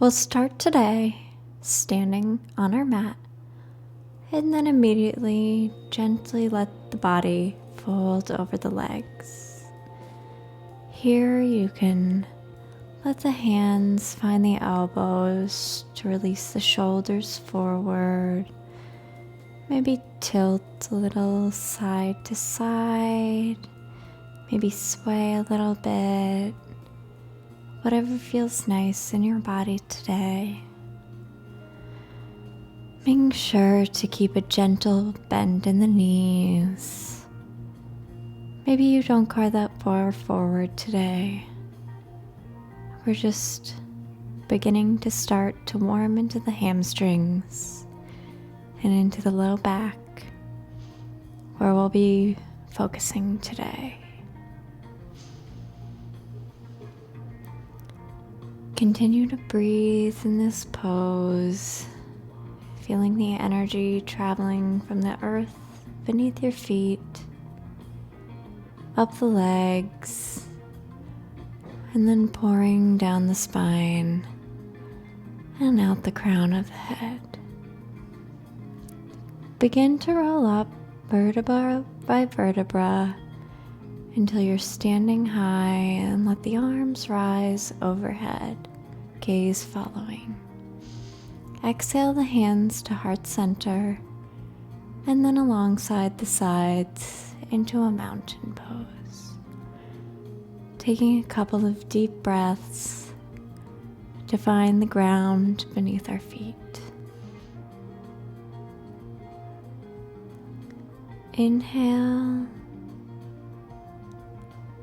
We'll start today standing on our mat and then immediately gently let the body fold over the legs. Here you can let the hands find the elbows to release the shoulders forward. Maybe tilt a little side to side. Maybe sway a little bit. Whatever feels nice in your body today. Making sure to keep a gentle bend in the knees. Maybe you don't car that far forward today. We're just beginning to start to warm into the hamstrings and into the low back, where we'll be focusing today. Continue to breathe in this pose, feeling the energy traveling from the earth beneath your feet, up the legs, and then pouring down the spine and out the crown of the head. Begin to roll up vertebra by vertebra until you're standing high, and let the arms rise overhead, gaze following. Exhale the hands to heart center and then alongside the sides into a mountain pose. Taking a couple of deep breaths to find the ground beneath our feet. Inhale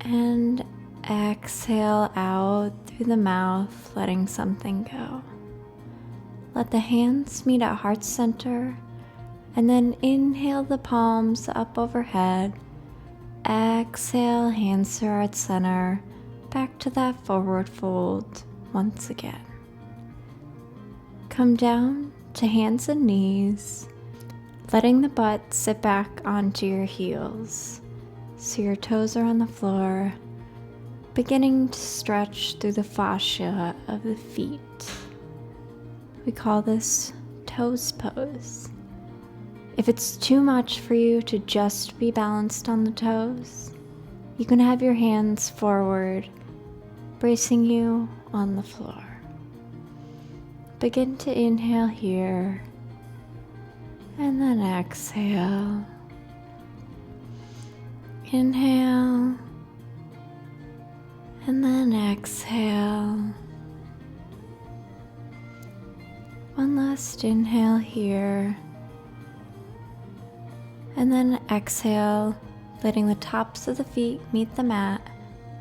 and exhale out through the mouth, letting something go. Let the hands meet at heart center, and then inhale the palms up overhead. Exhale, hands to heart center, back to that forward fold once again. Come down to hands and knees, letting the butt sit back onto your heels. So your toes are on the floor, beginning to stretch through the fascia of the feet. We call this toes pose. If it's too much for you to just be balanced on the toes, you can have your hands forward, bracing you on the floor. Begin to inhale here, and then exhale. Inhale, and then exhale. One last inhale here, and then exhale, letting the tops of the feet meet the mat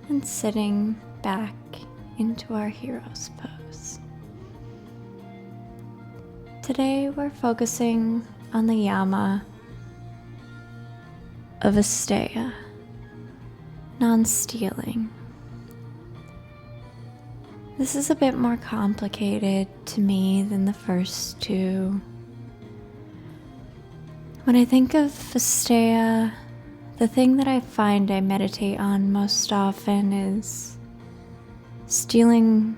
and sitting back into our hero's pose. Today we're focusing on the Yama of asteya, non-stealing. This is a bit more complicated to me than the first two. When I think of asteya, the thing that I find I meditate on most often is stealing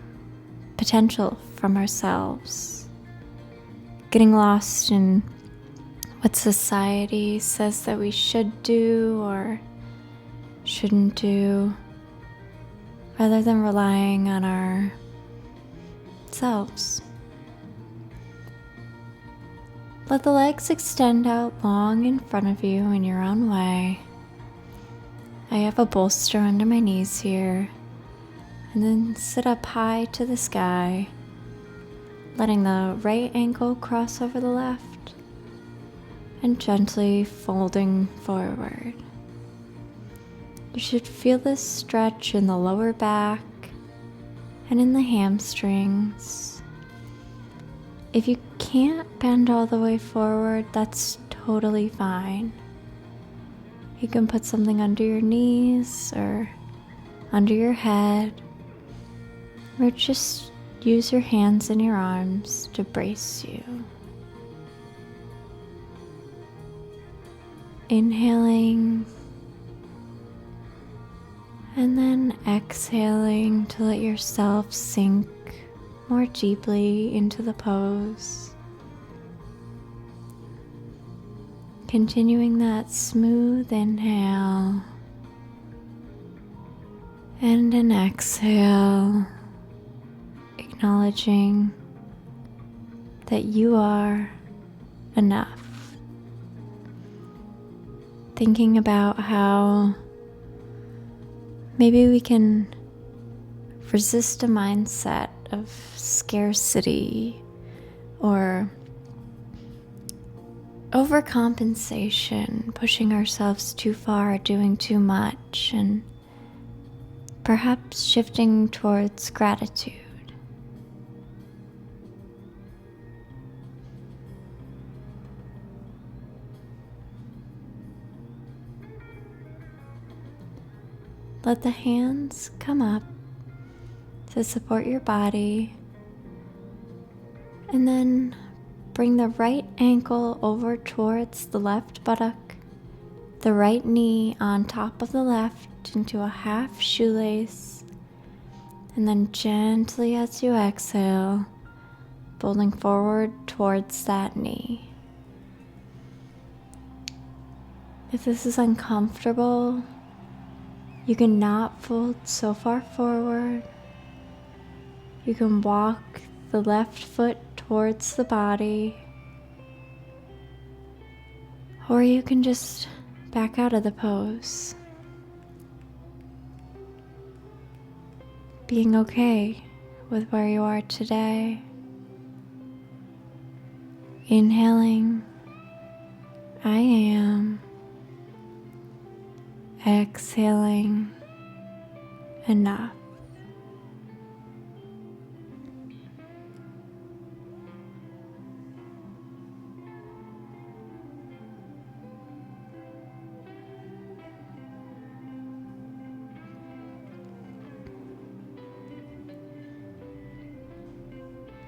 potential from ourselves, getting lost in what society says that we should do or shouldn't do, rather than relying on ourselves. Let the legs extend out long in front of you in your own way. I have a bolster under my knees here, and then sit up high to the sky, letting the right ankle cross over the left, and gently folding forward. You should feel this stretch in the lower back and in the hamstrings. If you can't bend all the way forward, that's totally fine. You can put something under your knees or under your head, or just use your hands and your arms to brace you. Inhaling and then exhaling to let yourself sink more deeply into the pose. Continuing that smooth inhale and an exhale, acknowledging that you are enough. Thinking about how maybe we can resist a mindset of scarcity or overcompensation, pushing ourselves too far, doing too much, and perhaps shifting towards gratitude. Let the hands come up to support your body, and then bring the right ankle over towards the left buttock, the right knee on top of the left into a half shoelace, and then gently as you exhale, folding forward towards that knee. If this is uncomfortable, you can not fold so far forward. You can walk the left foot towards the body, or you can just back out of the pose, being okay with where you are today. Inhaling, I am. Exhaling, enough.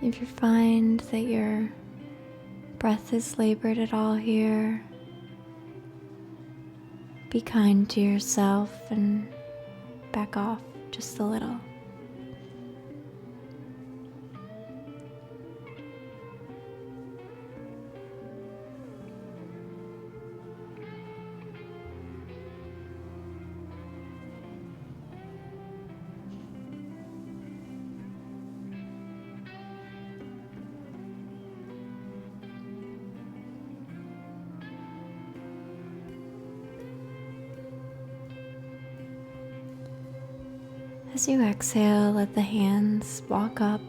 If you find that your breath is labored at all here, be kind to yourself and back off just a little. As you exhale, let the hands walk up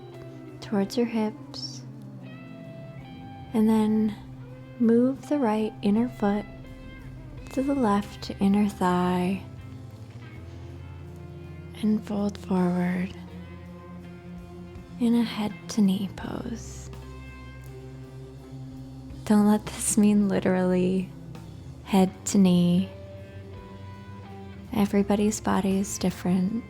towards your hips, and then move the right inner foot to the left inner thigh and fold forward in a head to knee pose. Don't let this mean literally head to knee. Everybody's body is different,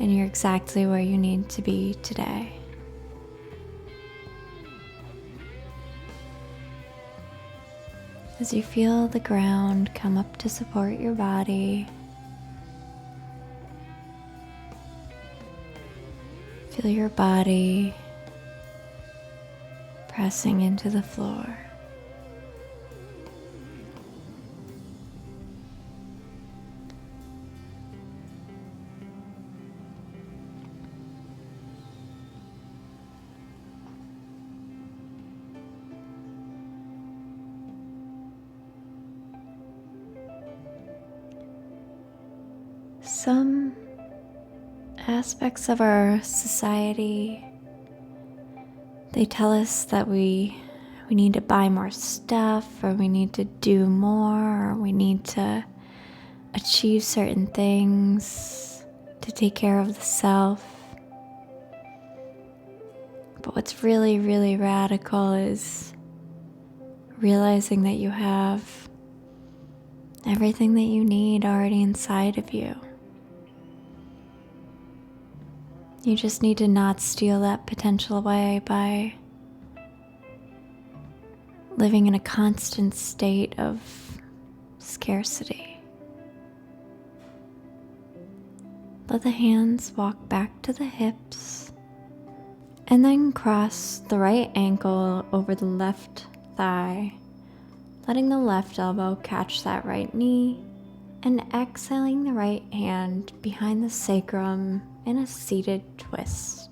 and you're exactly where you need to be today. As you feel the ground come up to support your body, feel your body pressing into the floor. Some aspects of our society, they tell us that we need to buy more stuff, or we need to do more, or we need to achieve certain things to take care of the self. But what's really, really radical is realizing that you have everything that you need already inside of you. You just need to not steal that potential away by living in a constant state of scarcity. Let the hands walk back to the hips, And then cross the right ankle over the left thigh, letting the left elbow catch that right knee, and exhaling the right hand behind the sacrum in a seated twist.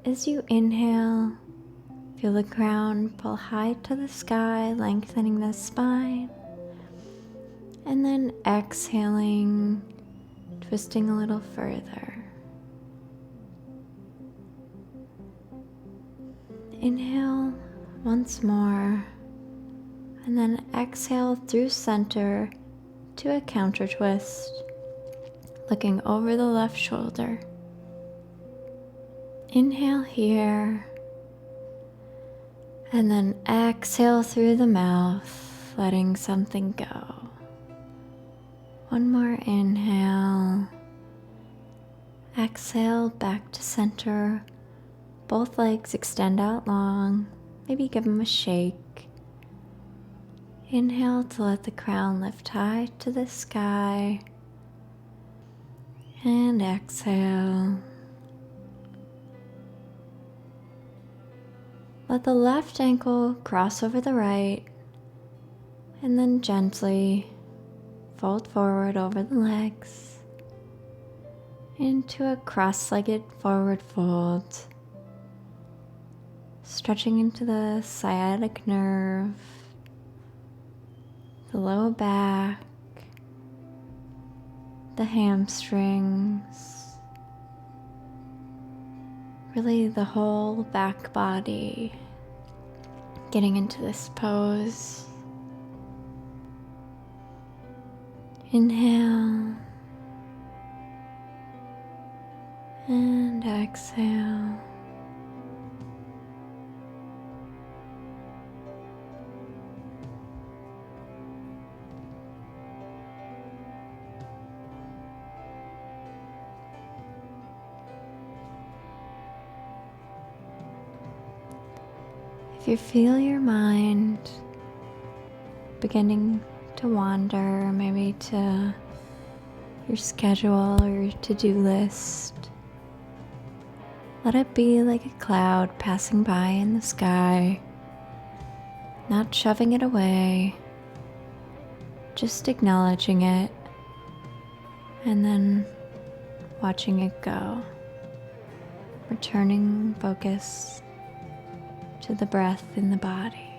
As you inhale, feel the crown pull high to the sky, lengthening the spine, and then exhaling, twisting a little further. Inhale once more, and then exhale through center to a counter twist, looking over the left shoulder. Inhale here, and then exhale through the mouth, letting something go. One more inhale. Exhale back to center. Both legs extend out long. Maybe give them a shake. Inhale to let the crown lift high to the sky. And exhale. Let the left ankle cross over the right, and then gently fold forward over the legs into a cross-legged forward fold, stretching into the sciatic nerve, the low back, the hamstrings, really the whole back body getting into this pose. Inhale and exhale. If you feel your mind beginning to wander, maybe to your schedule or your to-do list, let it be like a cloud passing by in the sky, not shoving it away, just acknowledging it and then watching it go, returning focus to the breath in the body.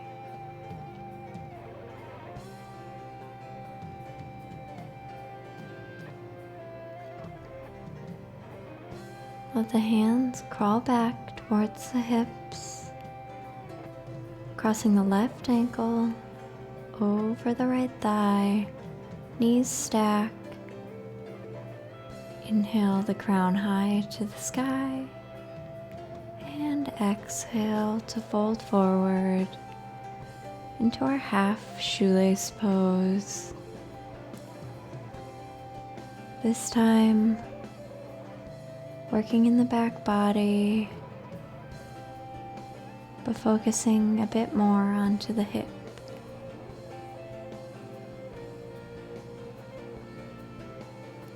Let the hands crawl back towards the hips, crossing the left ankle over the right thigh, knees stack. Inhale the crown high to the sky, and exhale to fold forward into our half shoelace pose. This time, working in the back body, but focusing a bit more onto the hip.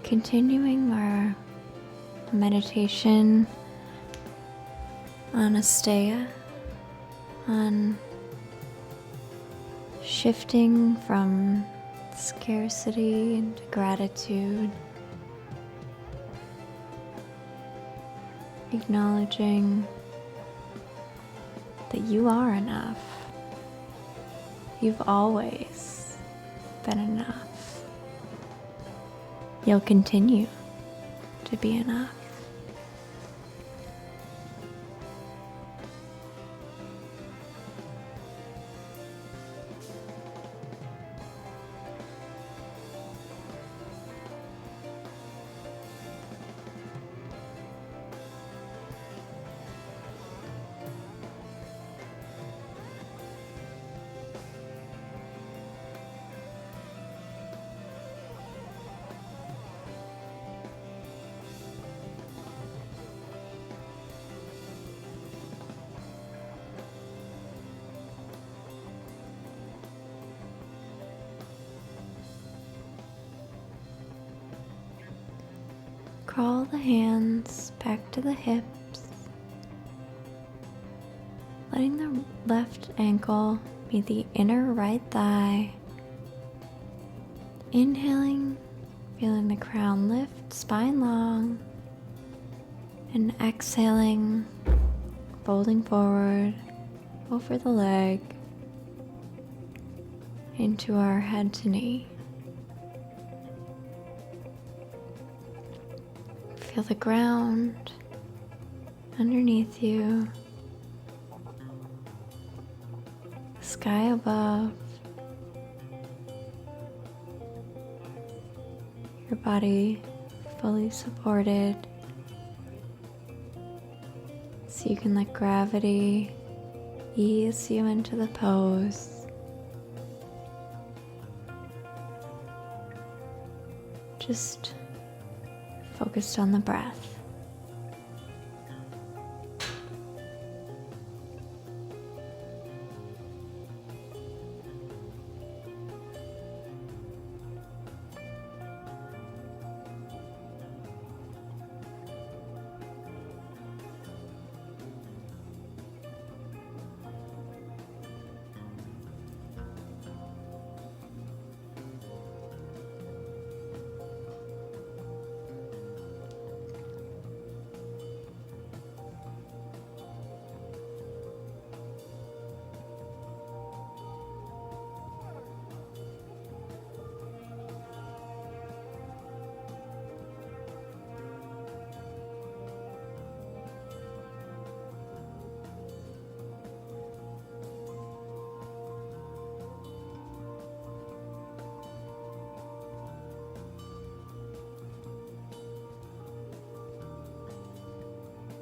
Continuing our meditation on asteya, on shifting from scarcity into gratitude, acknowledging that you are enough. You've always been enough. You'll continue to be enough. Crawl the hands back to the hips, letting the left ankle meet the inner right thigh. Inhaling, feeling the crown lift, spine long. And exhaling, folding forward over the leg into our head to knee. Feel the ground underneath you, the sky above, your body fully supported, so you can let gravity ease you into the pose. Just focused on the breath.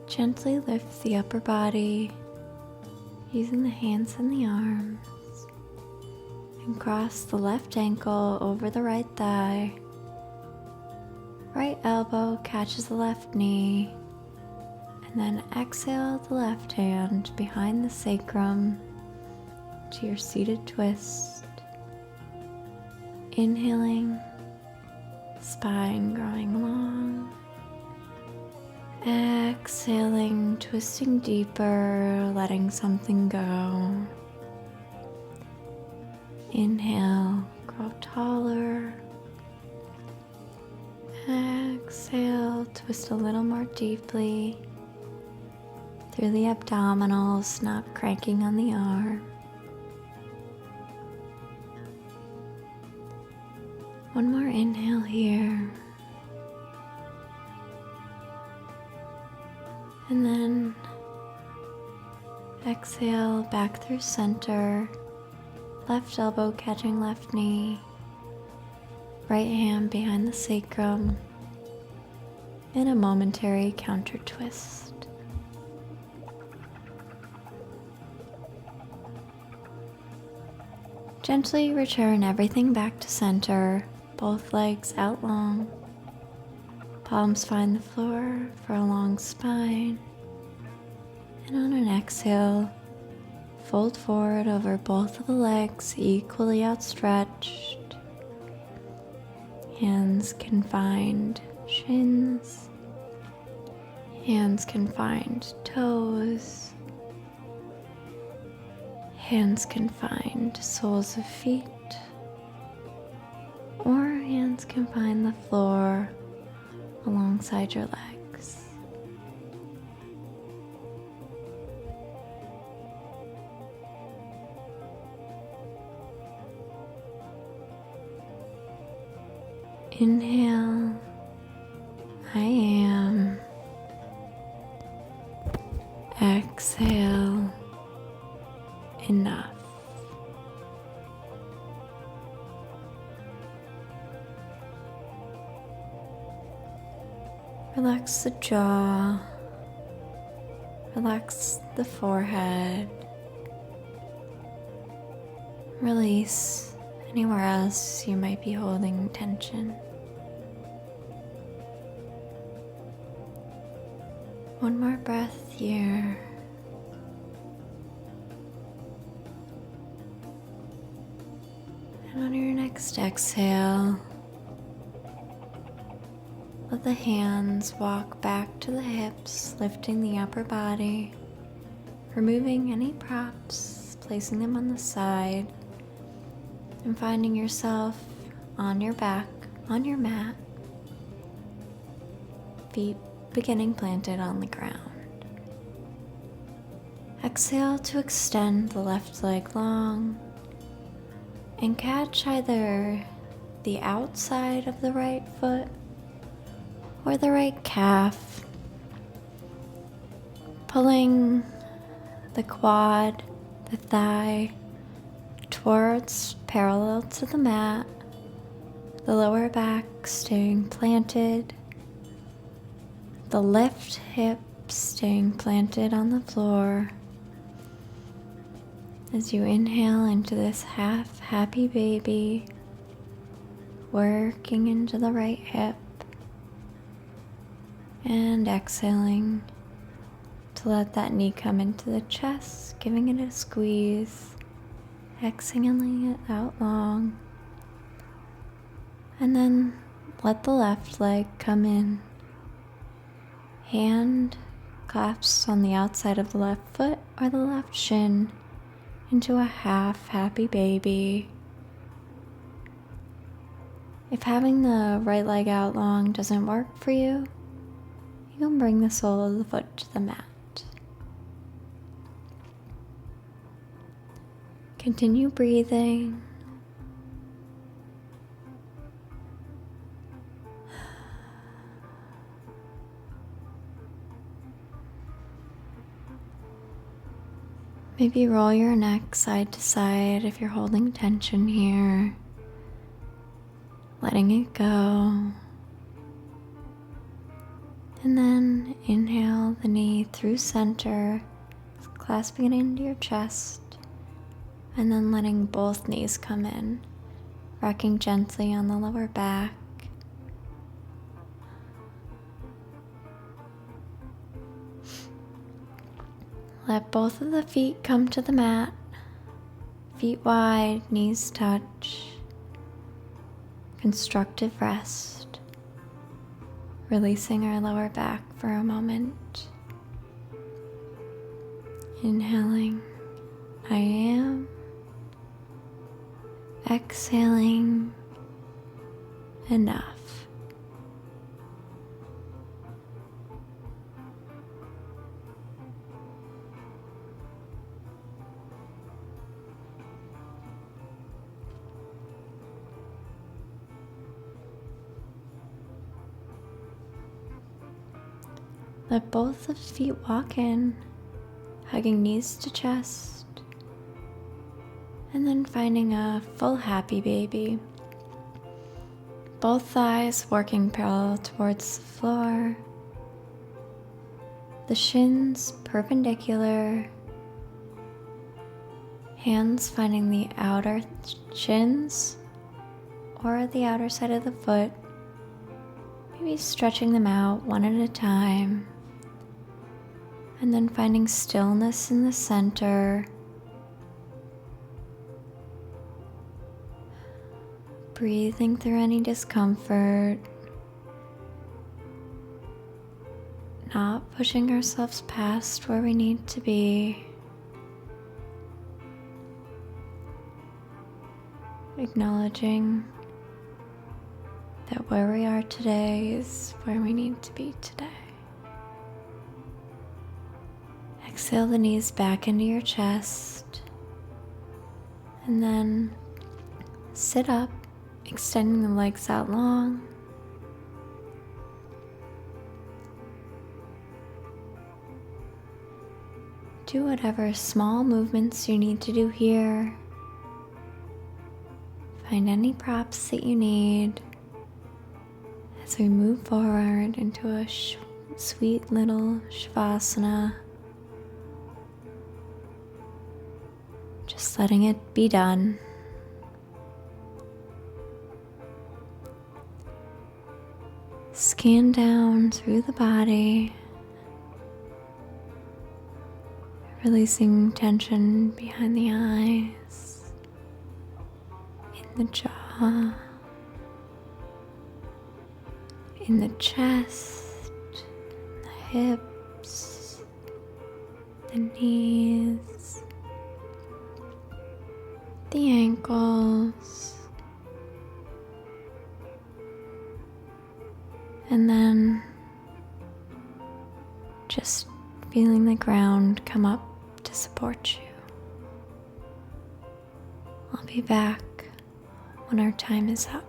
Gently lift the upper body using the hands and the arms, and cross the left ankle over the right thigh. Right elbow catches the left knee, and then exhale the left hand behind the sacrum to your seated twist. Inhaling, spine growing long. Exhaling, twisting deeper, letting something go. Inhale, grow taller. Exhale, twist a little more deeply through the abdominals, not cranking on the arm. One more inhale here. And then exhale back through center, left elbow catching left knee, right hand behind the sacrum, in a momentary counter twist. Gently return everything back to center, both legs out long. Palms find the floor for a long spine. And on an exhale, fold forward over both of the legs, equally outstretched. Hands can find shins. Hands can find toes. Hands can find soles of feet. Or hands can find the floor alongside your legs. Inhale, I am. Exhale, enough. Relax the jaw, relax the forehead, release anywhere else you might be holding tension. One more breath here. And on your next exhale, let the hands walk back to the hips, lifting the upper body. removing any props, placing them on the side, and finding yourself on your back, on your mat, feet beginning planted on the ground. Exhale to extend the left leg long and catch either the outside of the right foot or the right calf, pulling the quad, the thigh towards parallel to the mat, the lower back staying planted, the left hip staying planted on the floor. As you inhale into this half happy baby, working into the right hip, and exhaling to let that knee come into the chest, giving it a squeeze, exhaling it out long, and then let the left leg come in. Hand clasps on the outside of the left foot or the left shin into a half happy baby. If having the right leg out long doesn't work for you, you can bring the sole of the foot to the mat. Continue breathing. Maybe roll your neck side to side if you're holding tension here. Letting it go. And then inhale the knee through center, clasping it into your chest, and then letting both knees come in, rocking gently on the lower back. Let both of the feet come to the mat, feet wide, knees touch. Constructive rest, releasing our lower back for a moment. Inhaling, I am. Exhaling, enough. Let both of the feet walk in, hugging knees to chest, and then finding a full happy baby. Both thighs working parallel towards the floor, the shins perpendicular, hands finding the outer shins or the outer side of the foot, maybe stretching them out one at a time. And then finding stillness in the center. Breathing through any discomfort. Not pushing ourselves past where we need to be. Acknowledging that where we are today is where we need to be today. Exhale the knees back into your chest, and then sit up, extending the legs out long. Do whatever small movements you need to do here. Find any props that you need as we move forward into a sweet little Shavasana. Just letting it be done. Scan down through the body, releasing tension behind the eyes, in the jaw, in the chest, the hips, the knees, the ankles, and then just feeling the ground come up to support you. I'll be back when our time is up.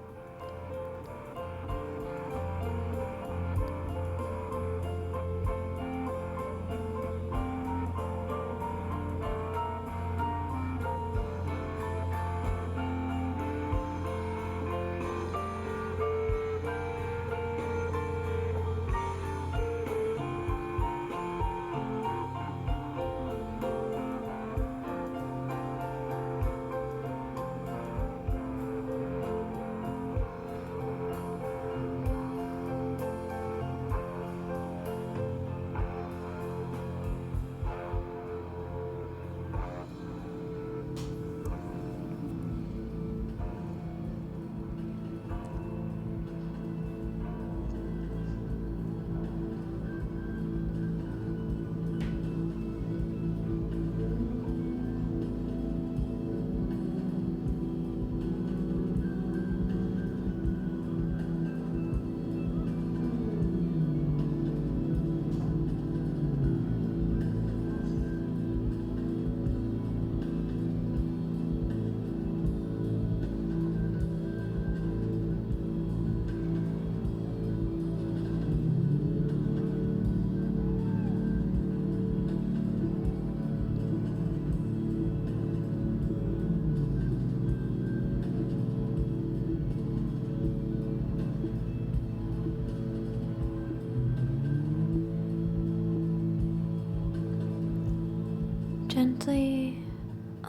Gently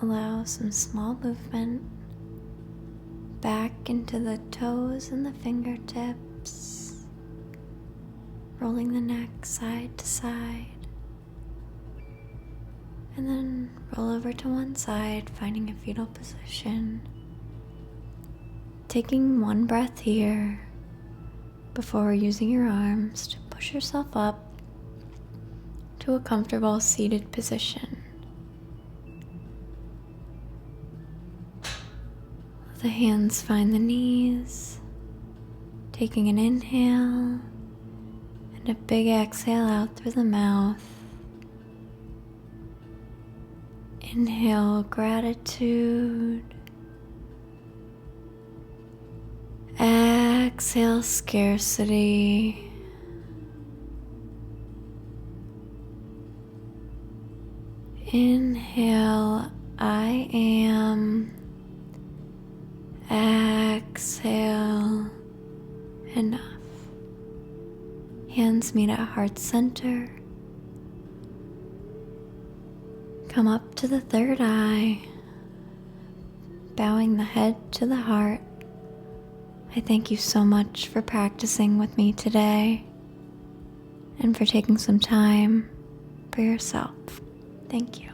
allow some small movement back into the toes and the fingertips, rolling the neck side to side, and then roll over to one side, finding a fetal position. Taking one breath here before using your arms to push yourself up to a comfortable seated position. The hands find the knees, taking an inhale and a big exhale out through the mouth. Inhale gratitude, exhale scarcity, inhale I am, exhale enough. Hands meet at heart center. Come up to the third eye, bowing the head to the heart. I thank you so much for practicing with me today and for taking some time for yourself. Thank you.